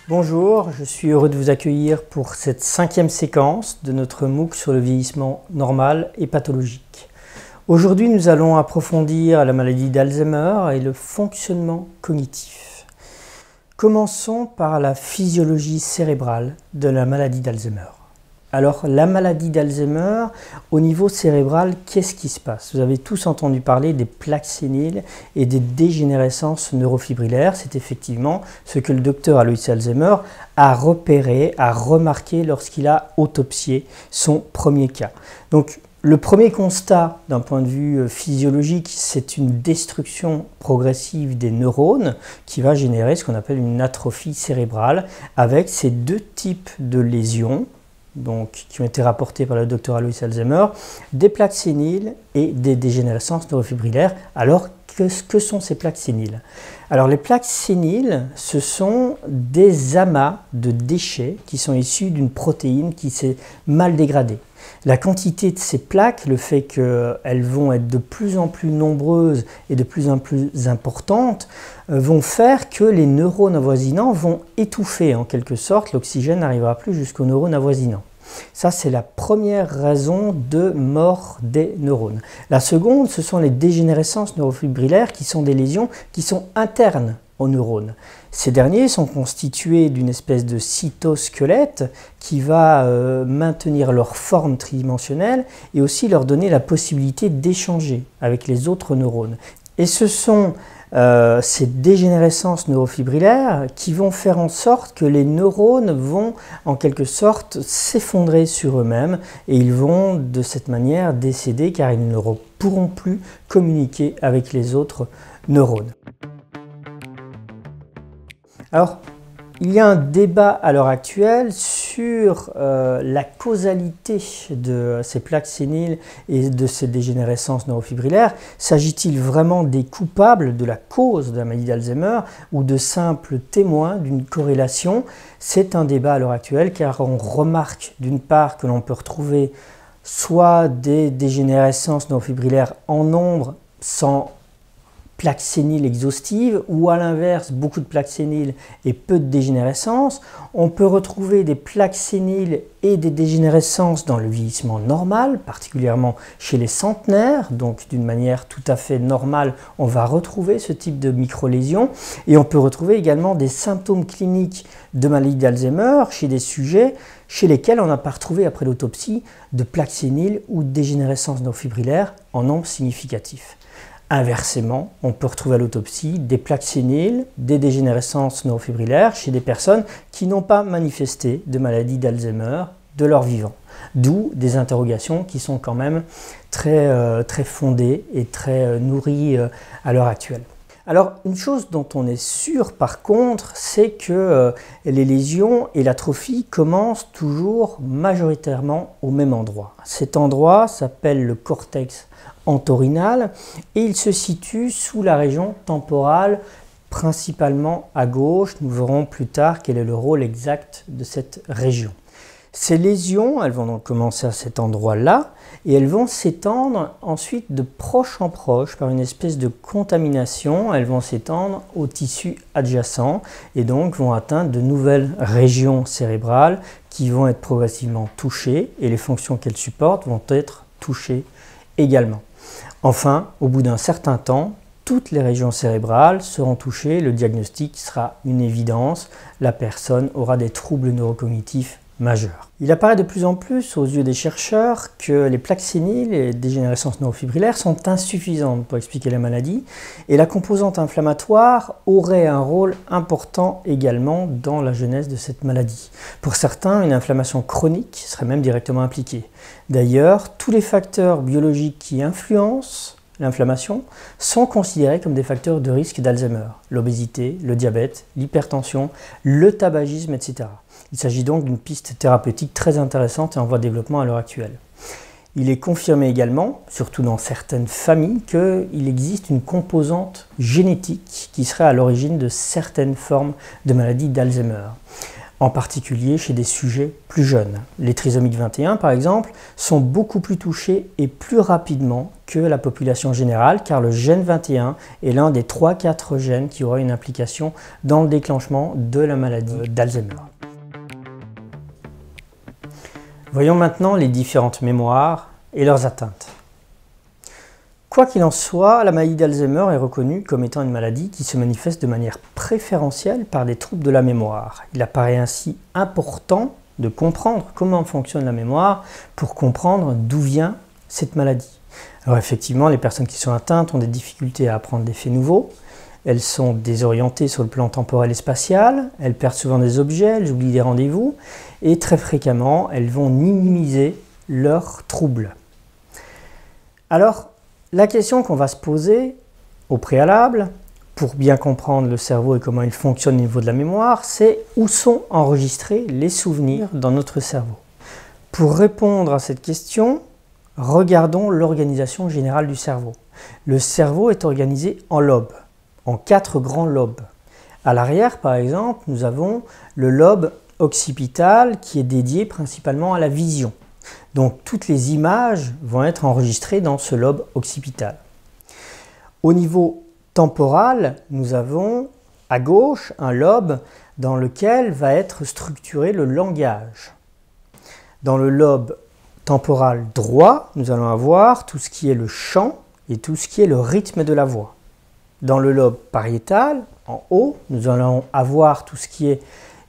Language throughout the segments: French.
Bonjour, je suis heureux de vous accueillir pour cette 5e séquence de notre MOOC sur le vieillissement normal et pathologique. Aujourd'hui, nous allons approfondir la maladie d'Alzheimer et le fonctionnement cognitif. Commençons par la physiologie cérébrale de la maladie d'Alzheimer. Alors, la maladie d'Alzheimer, au niveau cérébral, qu'est-ce qui se passe? Vous avez tous entendu parler des plaques séniles et des dégénérescences neurofibrillaires. C'est effectivement ce que le docteur Alois Alzheimer a repéré, a remarqué lorsqu'il a autopsié son premier cas. Donc, le premier constat d'un point de vue physiologique, c'est une destruction progressive des neurones qui va générer ce qu'on appelle une atrophie cérébrale avec ces deux types de lésions. Donc, qui ont été rapportés par le Dr Alois Alzheimer, des plaques séniles et des dégénérescences neurofibrillaires. Alors, que sont ces plaques séniles? Alors, les plaques séniles, ce sont des amas de déchets qui sont issus d'une protéine qui s'est mal dégradée. La quantité de ces plaques, le fait qu'elles vont être de plus en plus nombreuses et de plus en plus importantes, vont faire que les neurones avoisinants vont étouffer en quelque sorte, l'oxygène n'arrivera plus jusqu'aux neurones avoisinants. Ça, c'est la première raison de mort des neurones. La seconde, ce sont les dégénérescences neurofibrillaires qui sont des lésions qui sont internes aux neurones. Ces derniers sont constitués d'une espèce de cytosquelette qui va maintenir leur forme tridimensionnelle et aussi leur donner la possibilité d'échanger avec les autres neurones. Et ce sont ces dégénérescences neurofibrillaires qui vont faire en sorte que les neurones vont en quelque sorte s'effondrer sur eux-mêmes et ils vont de cette manière décéder car ils ne pourront plus communiquer avec les autres neurones. Alors, il y a un débat à l'heure actuelle sur la causalité de ces plaques séniles et de ces dégénérescences neurofibrillaires. S'agit-il vraiment des coupables de la cause de la maladie d'Alzheimer ou de simples témoins d'une corrélation? C'est un débat à l'heure actuelle car on remarque d'une part que l'on peut retrouver soit des dégénérescences neurofibrillaires en nombre sans plaques séniles exhaustives ou à l'inverse beaucoup de plaques séniles et peu de dégénérescences. On peut retrouver des plaques séniles et des dégénérescences dans le vieillissement normal, particulièrement chez les centenaires, donc d'une manière tout à fait normale, on va retrouver ce type de microlésions et on peut retrouver également des symptômes cliniques de maladie d'Alzheimer chez des sujets chez lesquels on n'a pas retrouvé après l'autopsie de plaques séniles ou de dégénérescences neurofibrillaires en nombre significatif. Inversement, on peut retrouver à l'autopsie des plaques séniles, des dégénérescences neurofibrillaires chez des personnes qui n'ont pas manifesté de maladie d'Alzheimer de leur vivant. D'où des interrogations qui sont quand même très fondées et très nourries à l'heure actuelle. Alors, une chose dont on est sûr par contre, c'est que les lésions et l'atrophie commencent toujours majoritairement au même endroit. Cet endroit s'appelle le cortex entorhinal et il se situe sous la région temporale, principalement à gauche. Nous verrons plus tard quel est le rôle exact de cette région. Ces lésions, elles vont donc commencer à cet endroit-là et elles vont s'étendre ensuite de proche en proche par une espèce de contamination. Elles vont s'étendre au tissu adjacent et donc vont atteindre de nouvelles régions cérébrales qui vont être progressivement touchées et les fonctions qu'elles supportent vont être touchées également. Enfin, au bout d'un certain temps, toutes les régions cérébrales seront touchées, le diagnostic sera une évidence, la personne aura des troubles neurocognitifs majeurs. Il apparaît de plus en plus aux yeux des chercheurs que les plaques séniles et les dégénérescences neurofibrillaires sont insuffisantes pour expliquer la maladie et la composante inflammatoire aurait un rôle important également dans la genèse de cette maladie. Pour certains, une inflammation chronique serait même directement impliquée. D'ailleurs, tous les facteurs biologiques qui influencent l'inflammation sont considérés comme des facteurs de risque d'Alzheimer. L'obésité, le diabète, l'hypertension, le tabagisme, etc. Il s'agit donc d'une piste thérapeutique très intéressante et en voie de développement à l'heure actuelle. Il est confirmé également, surtout dans certaines familles, qu'il existe une composante génétique qui serait à l'origine de certaines formes de maladies d'Alzheimer. en particulier chez des sujets plus jeunes. Les trisomiques 21, par exemple, sont beaucoup plus touchés et plus rapidement que la population générale, car le gène 21 est l'un des 3-4 gènes qui aura une implication dans le déclenchement de la maladie d'Alzheimer. Voyons maintenant les différentes mémoires et leurs atteintes. Quoi qu'il en soit, la maladie d'Alzheimer est reconnue comme étant une maladie qui se manifeste de manière préférentielle par des troubles de la mémoire. Il apparaît ainsi important de comprendre comment fonctionne la mémoire pour comprendre d'où vient cette maladie. Alors effectivement, les personnes qui sont atteintes ont des difficultés à apprendre des faits nouveaux. Elles sont désorientées sur le plan temporel et spatial, elles perdent souvent des objets, elles oublient des rendez-vous et très fréquemment, elles vont minimiser leurs troubles. Alors, la question qu'on va se poser au préalable, pour bien comprendre le cerveau et comment il fonctionne au niveau de la mémoire, c'est où sont enregistrés les souvenirs dans notre cerveau. Pour répondre à cette question, regardons l'organisation générale du cerveau. Le cerveau est organisé en lobes, en 4 grands lobes. À l'arrière, par exemple, nous avons le lobe occipital qui est dédié principalement à la vision. Donc toutes les images vont être enregistrées dans ce lobe occipital. Au niveau temporal, nous avons à gauche un lobe dans lequel va être structuré le langage. Dans le lobe temporal droit, nous allons avoir tout ce qui est le chant et tout ce qui est le rythme de la voix. Dans le lobe pariétal, en haut, nous allons avoir tout ce qui est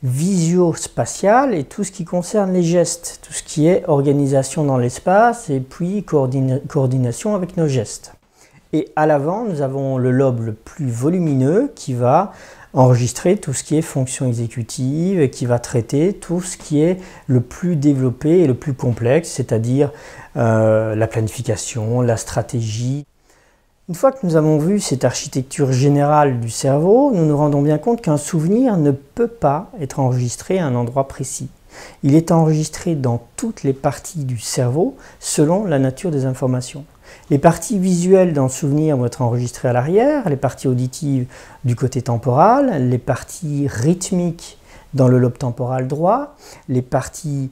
visio-spatial et tout ce qui concerne les gestes, tout ce qui est organisation dans l'espace et puis coordination avec nos gestes. Et à l'avant, nous avons le lobe le plus volumineux qui va enregistrer tout ce qui est fonction exécutive et qui va traiter tout ce qui est le plus développé et le plus complexe, c'est-à-dire la planification, la stratégie. Une fois que nous avons vu cette architecture générale du cerveau, nous nous rendons bien compte qu'un souvenir ne peut pas être enregistré à un endroit précis. Il est enregistré dans toutes les parties du cerveau selon la nature des informations. Les parties visuelles dans le souvenir vont être enregistrées à l'arrière, les parties auditives du côté temporal, les parties rythmiques dans le lobe temporal droit, les parties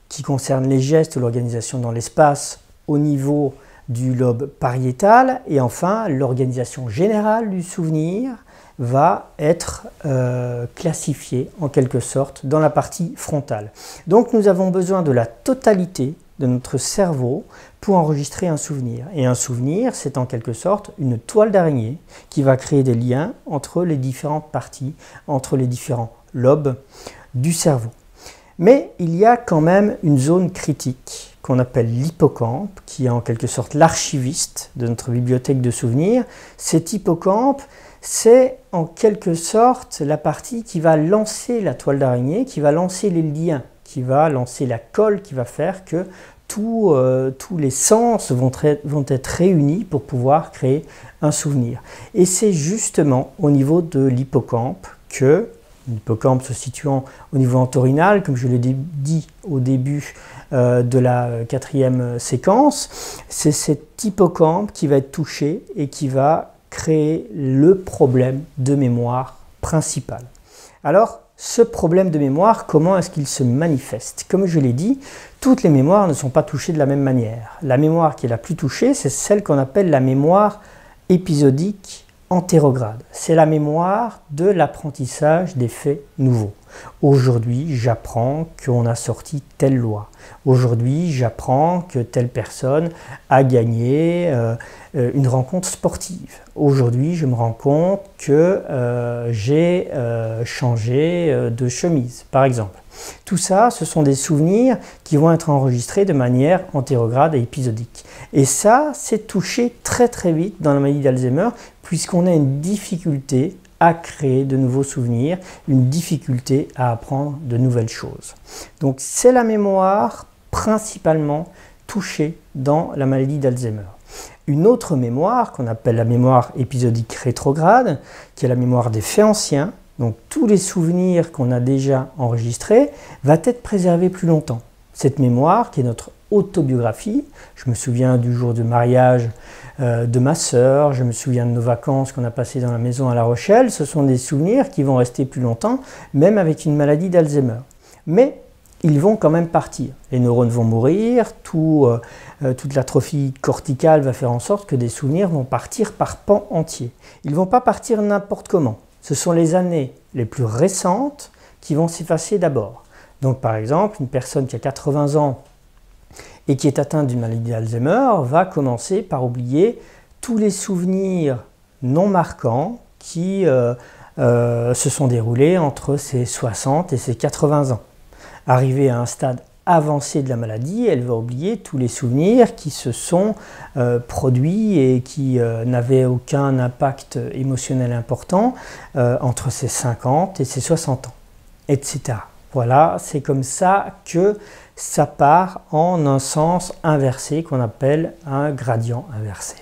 qui concernent les gestes ou l'organisation dans l'espace au niveau du lobe pariétal et enfin l'organisation générale du souvenir va être classifiée en quelque sorte dans la partie frontale. Donc nous avons besoin de la totalité de notre cerveau pour enregistrer un souvenir. Et un souvenir, c'est en quelque sorte une toile d'araignée qui va créer des liens entre les différentes parties, entre les différents lobes du cerveau. Mais il y a quand même une zone critique qu'on appelle l'hippocampe, qui est en quelque sorte l'archiviste de notre bibliothèque de souvenirs. Cet hippocampe, c'est en quelque sorte la partie qui va lancer la toile d'araignée, qui va lancer les liens, qui va lancer la colle, qui va faire que tous les sens vont être réunis pour pouvoir créer un souvenir. Et c'est justement au niveau de l'hippocampe que l'hippocampe se situant au niveau entorhinal, comme je l'ai dit au début de la 4e séquence, c'est cet hippocampe qui va être touché et qui va créer le problème de mémoire principal. Alors, ce problème de mémoire, comment est-ce qu'il se manifeste? Comme je l'ai dit, toutes les mémoires ne sont pas touchées de la même manière. La mémoire qui est la plus touchée, c'est celle qu'on appelle la mémoire épisodique antérograde. C'est la mémoire de l'apprentissage des faits nouveaux. Aujourd'hui, j'apprends qu'on a sorti telle loi. Aujourd'hui, j'apprends que telle personne a gagné une rencontre sportive. Aujourd'hui, je me rends compte que j'ai changé de chemise, par exemple. Tout ça, ce sont des souvenirs qui vont être enregistrés de manière antérograde et épisodique. Et ça, c'est touché très très vite dans la maladie d'Alzheimer, puisqu'on a une difficulté à créer de nouveaux souvenirs, une difficulté à apprendre de nouvelles choses. Donc c'est la mémoire principalement touchée dans la maladie d'Alzheimer. Une autre mémoire qu'on appelle la mémoire épisodique rétrograde, qui est la mémoire des faits anciens, donc tous les souvenirs qu'on a déjà enregistrés, va être préservée plus longtemps. Cette mémoire, qui est notre autobiographie. Je me souviens du jour du mariage de ma sœur, je me souviens de nos vacances qu'on a passées dans la maison à La Rochelle. Ce sont des souvenirs qui vont rester plus longtemps, même avec une maladie d'Alzheimer. Mais ils vont quand même partir. Les neurones vont mourir, toute l'atrophie corticale va faire en sorte que des souvenirs vont partir par pans entiers. Ils ne vont pas partir n'importe comment. Ce sont les années les plus récentes qui vont s'effacer d'abord. Donc par exemple, une personne qui a 80 ans et qui est atteinte d'une maladie d'Alzheimer va commencer par oublier tous les souvenirs non marquants qui se sont déroulés entre ses 60 et ses 80 ans. Arrivée à un stade avancé de la maladie, elle va oublier tous les souvenirs qui se sont produits et qui n'avaient aucun impact émotionnel important entre ses 50 et ses 60 ans, etc. Voilà, c'est comme ça que ça part en un sens inversé qu'on appelle un gradient inversé.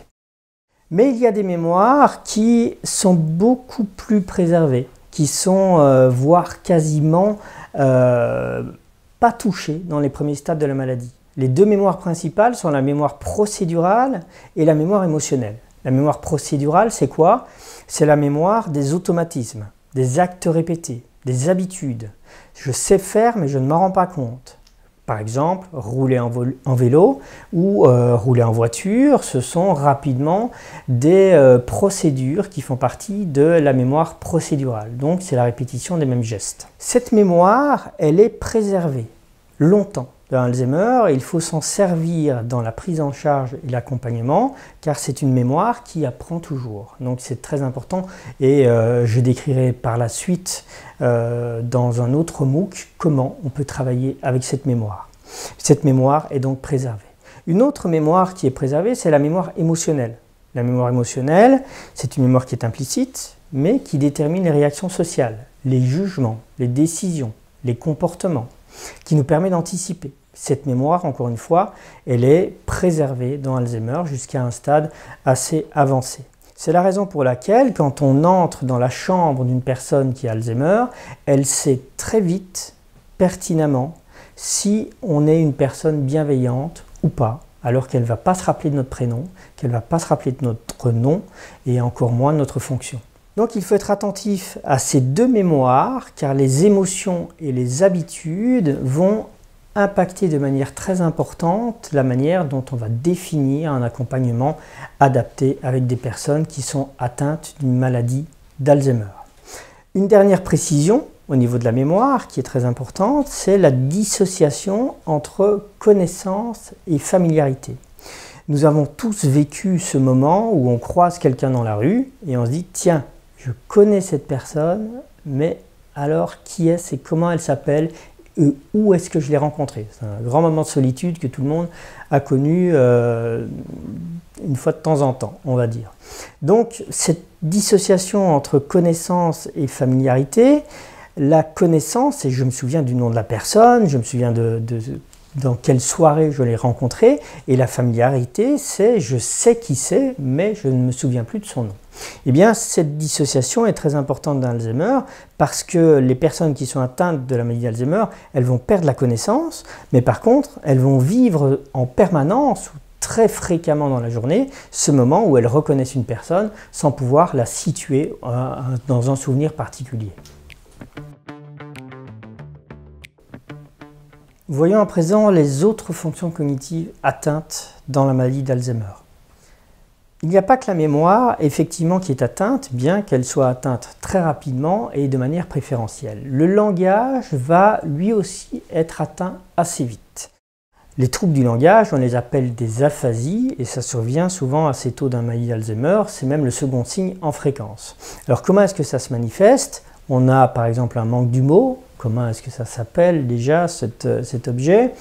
Mais il y a des mémoires qui sont beaucoup plus préservées, qui sont voire quasiment pas touchées dans les premiers stades de la maladie. Les deux mémoires principales sont la mémoire procédurale et la mémoire émotionnelle. La mémoire procédurale, c'est quoi? C'est la mémoire des automatismes, des actes répétés, des habitudes. Je sais faire, mais je ne m'en rends pas compte. Par exemple, rouler en vélo ou rouler en voiture, ce sont rapidement des procédures qui font partie de la mémoire procédurale. Donc, c'est la répétition des mêmes gestes. Cette mémoire, elle est préservée longtemps. Dans Alzheimer, il faut s'en servir dans la prise en charge et l'accompagnement, car c'est une mémoire qui apprend toujours. Donc c'est très important et je décrirai par la suite dans un autre MOOC comment on peut travailler avec cette mémoire. Cette mémoire est donc préservée. Une autre mémoire qui est préservée, c'est la mémoire émotionnelle. La mémoire émotionnelle, c'est une mémoire qui est implicite, mais qui détermine les réactions sociales, les jugements, les décisions, les comportements, qui nous permet d'anticiper. Cette mémoire, encore une fois, elle est préservée dans Alzheimer jusqu'à un stade assez avancé. C'est la raison pour laquelle, quand on entre dans la chambre d'une personne qui a Alzheimer, elle sait très vite, pertinemment, si on est une personne bienveillante ou pas, alors qu'elle ne va pas se rappeler de notre prénom, qu'elle ne va pas se rappeler de notre nom et encore moins de notre fonction. Donc il faut être attentif à ces deux mémoires, car les émotions et les habitudes vont impacter de manière très importante la manière dont on va définir un accompagnement adapté avec des personnes qui sont atteintes d'une maladie d'Alzheimer. Une dernière précision au niveau de la mémoire qui est très importante, c'est la dissociation entre connaissance et familiarité. Nous avons tous vécu ce moment où on croise quelqu'un dans la rue et on se dit « Tiens, je connais cette personne, mais alors qui est-ce et comment elle s'appelle ? Où est-ce que je l'ai rencontré ?» C'est un grand moment de solitude que tout le monde a connu une fois de temps en temps, on va dire. Donc, cette dissociation entre connaissance et familiarité, la connaissance, et je me souviens du nom de la personne, je me souviens dans quelle soirée je l'ai rencontré, et la familiarité, c'est je sais qui c'est, mais je ne me souviens plus de son nom. Eh bien, cette dissociation est très importante dans Alzheimer parce que les personnes qui sont atteintes de la maladie d'Alzheimer, elles vont perdre la connaissance, mais par contre, elles vont vivre en permanence ou très fréquemment dans la journée ce moment où elles reconnaissent une personne sans pouvoir la situer dans un souvenir particulier. Voyons à présent les autres fonctions cognitives atteintes dans la maladie d'Alzheimer. Il n'y a pas que la mémoire, effectivement, qui est atteinte, bien qu'elle soit atteinte très rapidement et de manière préférentielle. Le langage va lui aussi être atteint assez vite. Les troubles du langage, on les appelle des aphasies et ça survient souvent assez tôt dans la maladie d'Alzheimer, c'est même le second signe en fréquence. Alors comment est-ce que ça se manifeste? On a par exemple un manque du mot. Comment est-ce que ça s'appelle déjà cet objet?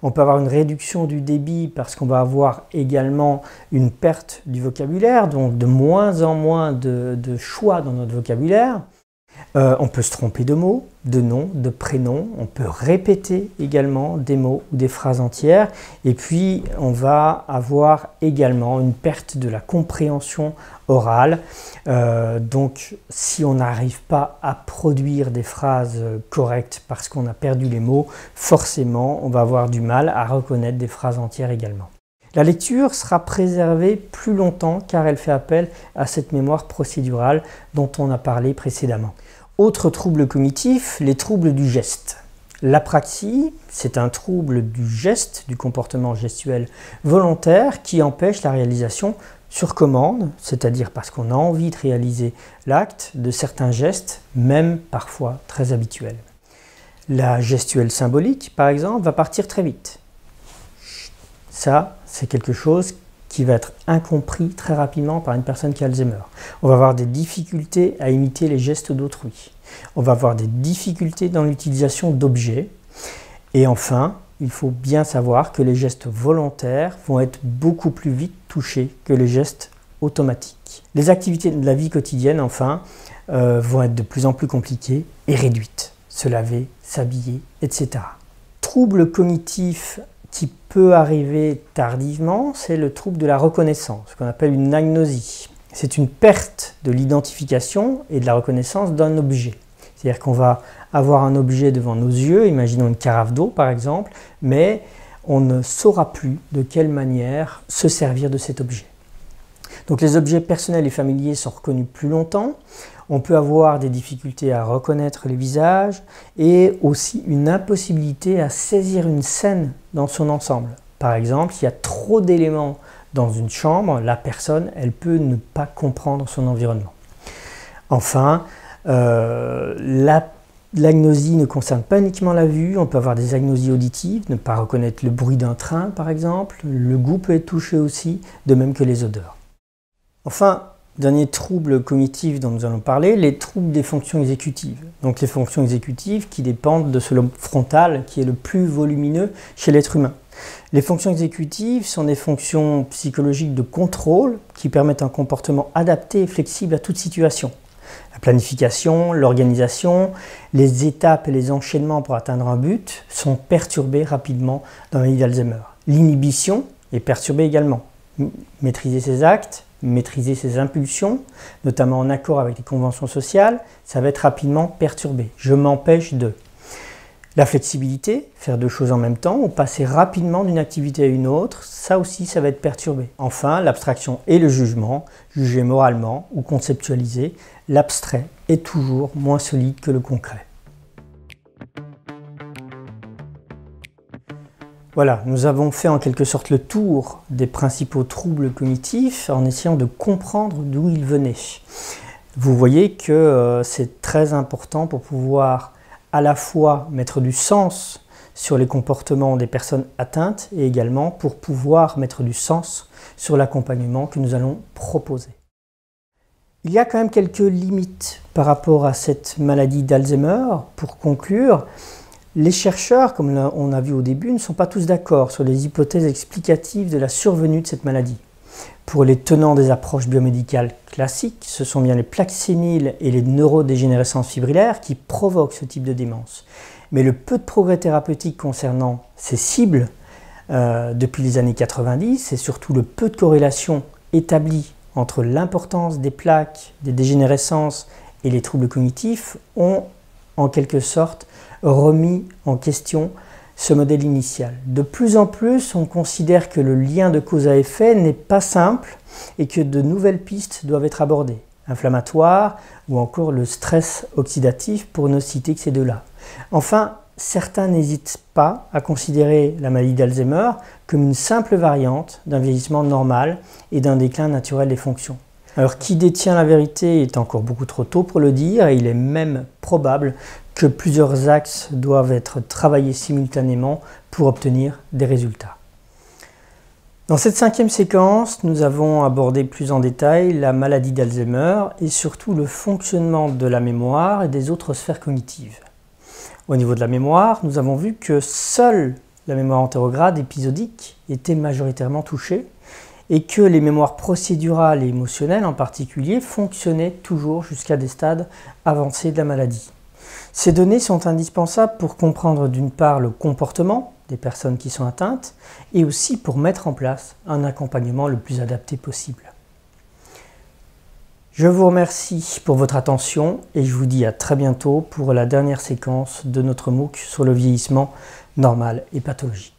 On peut avoir une réduction du débit parce qu'on va avoir également une perte du vocabulaire, donc de moins en moins de choix dans notre vocabulaire. On peut se tromper de mots, de noms, de prénoms. On peut répéter également des mots ou des phrases entières. Et puis, on va avoir également une perte de la compréhension orale. Donc, si on n'arrive pas à produire des phrases correctes parce qu'on a perdu les mots, forcément, on va avoir du mal à reconnaître des phrases entières également. La lecture sera préservée plus longtemps car elle fait appel à cette mémoire procédurale dont on a parlé précédemment. Autre trouble cognitif, les troubles du geste. L'apraxie, c'est un trouble du geste, du comportement gestuel volontaire qui empêche la réalisation sur commande, c'est-à-dire parce qu'on a envie de réaliser l'acte, de certains gestes, même parfois très habituels. La gestuelle symbolique, par exemple, va partir très vite. Ça, c'est quelque chose qui va être incompris très rapidement par une personne qui a Alzheimer. On va avoir des difficultés à imiter les gestes d'autrui. On va avoir des difficultés dans l'utilisation d'objets. Et enfin, il faut bien savoir que les gestes volontaires vont être beaucoup plus vite touchés que les gestes automatiques. Les activités de la vie quotidienne, enfin, vont être de plus en plus compliquées et réduites. Se laver, s'habiller, etc. Troubles cognitifs qui peut arriver tardivement, c'est le trouble de la reconnaissance, ce qu'on appelle une agnosie. C'est une perte de l'identification et de la reconnaissance d'un objet. C'est-à-dire qu'on va avoir un objet devant nos yeux, imaginons une carafe d'eau par exemple, mais on ne saura plus de quelle manière se servir de cet objet. Donc les objets personnels et familiers sont reconnus plus longtemps. On peut avoir des difficultés à reconnaître les visages et aussi une impossibilité à saisir une scène dans son ensemble. Par exemple, s'il y a trop d'éléments dans une chambre, la personne, elle peut ne pas comprendre son environnement. Enfin, l'agnosie ne concerne pas uniquement la vue, on peut avoir des agnosies auditives, ne pas reconnaître le bruit d'un train par exemple, le goût peut être touché aussi, de même que les odeurs. Enfin, dernier trouble cognitif dont nous allons parler, les troubles des fonctions exécutives. Donc les fonctions exécutives qui dépendent de ce lobe frontal qui est le plus volumineux chez l'être humain. Les fonctions exécutives sont des fonctions psychologiques de contrôle qui permettent un comportement adapté et flexible à toute situation. La planification, l'organisation, les étapes et les enchaînements pour atteindre un but sont perturbés rapidement dans la maladie d'Alzheimer. L'inhibition est perturbée également. Maîtriser ses actes, maîtriser ses impulsions, notamment en accord avec les conventions sociales, ça va être rapidement perturbé. Je m'empêche de. La flexibilité, faire deux choses en même temps, ou passer rapidement d'une activité à une autre, ça aussi, ça va être perturbé. Enfin, l'abstraction et le jugement, juger moralement ou conceptualiser, l'abstrait est toujours moins solide que le concret. Voilà, nous avons fait en quelque sorte le tour des principaux troubles cognitifs en essayant de comprendre d'où ils venaient. Vous voyez que c'est très important pour pouvoir à la fois mettre du sens sur les comportements des personnes atteintes et également pour pouvoir mettre du sens sur l'accompagnement que nous allons proposer. Il y a quand même quelques limites par rapport à cette maladie d'Alzheimer. Pour conclure, les chercheurs, comme on a vu au début, ne sont pas tous d'accord sur les hypothèses explicatives de la survenue de cette maladie. Pour les tenants des approches biomédicales classiques, ce sont bien les plaques séniles et les neurodégénérescences fibrillaires qui provoquent ce type de démence. Mais le peu de progrès thérapeutique concernant ces cibles depuis les années 90 et surtout le peu de corrélation établie entre l'importance des plaques, des dégénérescences et les troubles cognitifs ont en quelque sorte remis en question ce modèle initial. De plus en plus, on considère que le lien de cause à effet n'est pas simple et que de nouvelles pistes doivent être abordées. Inflammatoire ou encore le stress oxydatif pour ne citer que ces deux-là. Enfin, certains n'hésitent pas à considérer la maladie d'Alzheimer comme une simple variante d'un vieillissement normal et d'un déclin naturel des fonctions. Alors, qui détient la vérité est encore beaucoup trop tôt pour le dire et il est même probable que plusieurs axes doivent être travaillés simultanément pour obtenir des résultats. Dans cette cinquième séquence, nous avons abordé plus en détail la maladie d'Alzheimer et surtout le fonctionnement de la mémoire et des autres sphères cognitives. Au niveau de la mémoire, nous avons vu que seule la mémoire antérograde épisodique était majoritairement touchée et que les mémoires procédurales et émotionnelles en particulier fonctionnaient toujours jusqu'à des stades avancés de la maladie. Ces données sont indispensables pour comprendre d'une part le comportement des personnes qui sont atteintes et aussi pour mettre en place un accompagnement le plus adapté possible. Je vous remercie pour votre attention et je vous dis à très bientôt pour la dernière séquence de notre MOOC sur le vieillissement normal et pathologique.